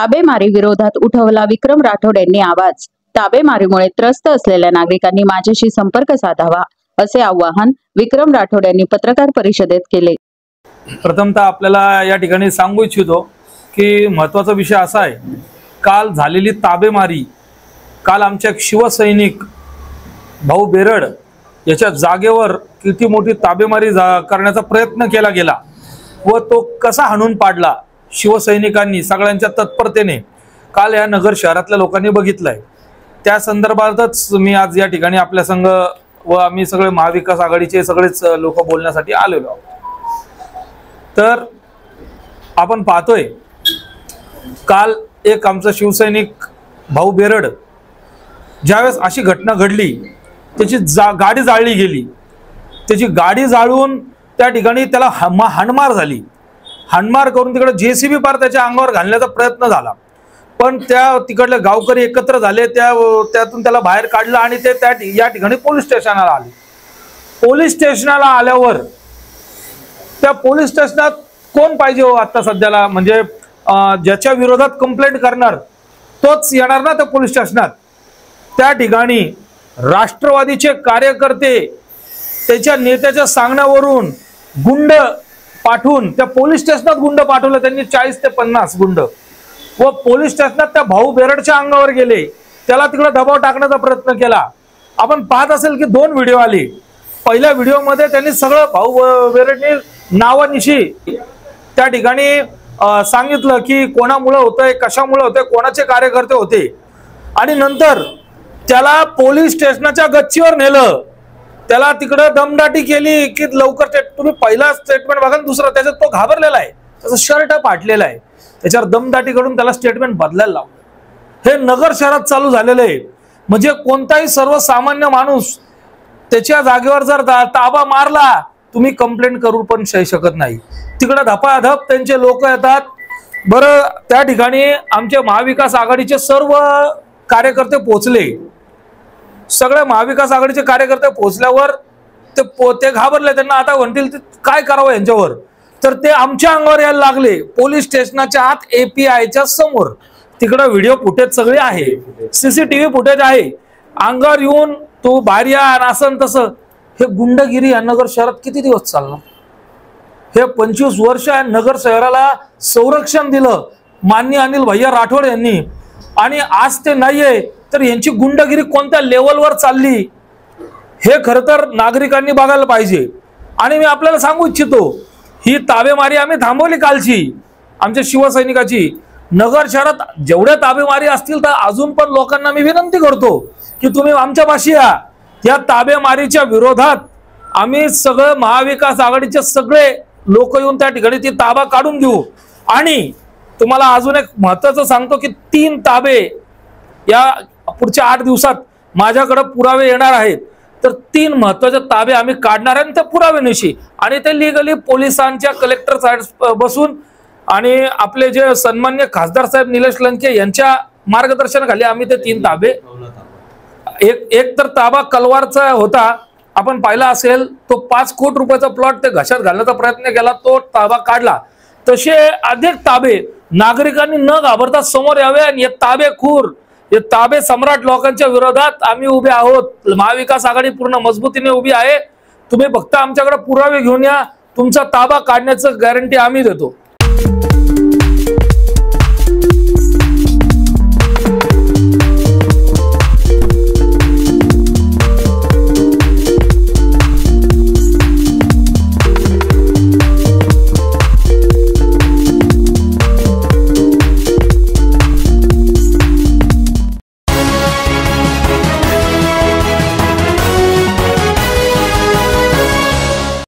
ताबेमारी विरोधात उठवला विक्रम राठोड यांनी आवाज। ताबेमारीमुळे त्रस्त असलेल्या नागरिकांनी माझ्याशी संपर्क साधावा असे आवाहन विक्रम राठोड यांनी पत्रकार परिषदेत केले। प्रथमतः आपल्याला या ठिकाणी सांगू इच्छितो की महत्त्वाचा विषय असा आहे, काल झालेली ताबेमारी, काल आमचे शिवसैनिक भाऊ बेरड याच्या जागेवर किती मोठी ताबेमारी करण्याचा प्रयत्न केला गेला व तो कसा हाणून पाडला शिवसैनिकांनी सगळ्यांच्या तत्परतेने काल या नगर शहरातल्या लोकांनी बघितलंय। त्या संदर्भातच मी आज या ठिकाणी आपल्या संघ व आम्ही सगळे महाविकास आघाडीचे सगळेच लोक बोलण्यासाठी आलेलो आहोत। तर आपण पाहतोय काल एक आमचा शिवसैनिक भाऊ बेरड ज्यावेळेस अशी घटना घडली, त्याची गाडी जाळली गेली, त्याची गाडी जाळून त्या ठिकाणी त्याला हाणमार झाली। हाणमार करून तिकडे जेसीबी पार त्याच्या अंगावर घालण्याचा प्रयत्न झाला, पण त्या तिकडले गावकरी एकत्र झाले, त्यातून त्याला बाहेर काढलं आणि ते या ठिकाणी पोलीस स्टेशनला आले। पोलीस स्टेशनला आल्यावर त्या पोलीस स्टेशनात कोण पाहिजे हो आता सध्याला, म्हणजे ज्याच्या विरोधात कंप्लेंट करणार तोच येणार ना त्या पोलीस स्टेशनात। त्या ठिकाणी राष्ट्रवादीचे कार्यकर्ते त्याच्या नेत्याच्या सांगण्यावरून गुंड पाठवून त्या पोलीस स्टेशनात गुंड पाठवलं त्यांनी, 40 ते 50 गुंड, व पोलीस स्टेशनात त्या भाऊ बेरडच्या अंगावर गेले, त्याला तिकडे दबाव टाकण्याचा प्रयत्न केला। आपण पाहत असेल की 2 व्हिडिओ आले। पहिल्या व्हिडिओमध्ये त्यांनी सगळं भाऊ बेरडने नावानिशी त्या ठिकाणी सांगितलं की कोणामुळे होतंय, कशामुळे होतंय, कोणाचे कार्यकर्ते होते, आणि नंतर त्याला पोलीस स्टेशनाच्या गच्चीवर नेलं, त्याला तिकडे दमदाटी केली की लवकर तुम्ही पहिला स्टेटमेंट बघा, दुसरा त्याच्यात तो घाबरलेला आहे, त्याचा शर्ट फाटलेला आहे, त्याच्यावर दमदाटी करून त्याला स्टेटमेंट बदलायला लावलं। हे नगर शहरात चालू झालेलं आहे। म्हणजे कोणताही सर्वसामान्य माणूस त्याच्या जागेवर जर ताबा मारला, तुम्ही कंप्लेंट करू पण शकत नाही। तिकडे धपाधप त्यांचे लोक येतात। बरं, त्या ठिकाणी आमचे महाविकास आघाडीचे सर्व कार्यकर्ते पोहोचले, सगळे महाविकास आघाडीचे कार्यकर्ते पोहोचल्यावर ते घाबरले, त्यांना आता म्हणतील काय करावं यांच्यावर, तर ते आमच्या अंगावर यायला लागले। पोलीस स्टेशनाच्या आत APIच्या समोर तिकडे व्हिडिओ फुटेज सगळे आहे, CCTV फुटेज आहे, अंगावर येऊन तू बाहेर या असं तसं। हे गुंडगिरी या नगर शहरात किती दिवस चालणार? हे 25 वर्ष नगर शहराला संरक्षण दिलं माननीय अनिल भैया राठोड यांनी, आणि आज ते नाहीये तर यांची गुंडगिरी कोणत्या लेवलवर चालली हे खरं तर नागरिकांनी बघायला पाहिजे। आणि मी आपल्याला सांगू इच्छितो, ही ताबेमारी आम्ही थांबवली कालची आमच्या शिवसैनिकाची। नगर शहरात जेवढ्या ताबेमारी असतील तर अजून पण लोकांना मी विनंती करतो की तुम्ही आमच्या पाशी या। या ताबेमारीच्या विरोधात आम्ही सगळं महाविकास आघाडीचे सगळे लोक येऊन त्या ठिकाणी ती ताबा काढून देऊ। आणि तुम्हाला अजून एक महत्त्वाचं सांगतो की 3 ताबे या पुढच्या 8 दिवसात माझ्याकडे पुरावे येणार आहेत, तर 3 महत्त्वाचे ताबे आम्ही काढणार आहे त्या पुराव्यानिशी, आणि ते लिगली पोलिसांच्या कलेक्टर साहेब बसून आणि आपले जे सन्मान्य खासदार साहेब निलेश लंके यांच्या मार्गदर्शनाखाली आम्ही ते 3 ताबे, एक तर ताबा कलवारचा होता, आपण पाहिला असेल, तो 5 कोटी रुपयाचा प्लॉट ते घशात घालण्याचा प्रयत्न केला, तो ताबा काढला। तसे अधिक ताबे नागरिकांनी न घाबरता समोर यावे आणि हे ताबेखोर, हे ताबे सम्राट लोकांच्या विरोधात आम्ही उभे आहोत। महाविकास आघाडी पूर्ण मजबूतीने उभी आहे। तुम्ही फक्त आमच्याकडे पुरावे घेऊन या, तुमचा ताबा काढण्याचं गॅरंटी आम्ही देतो।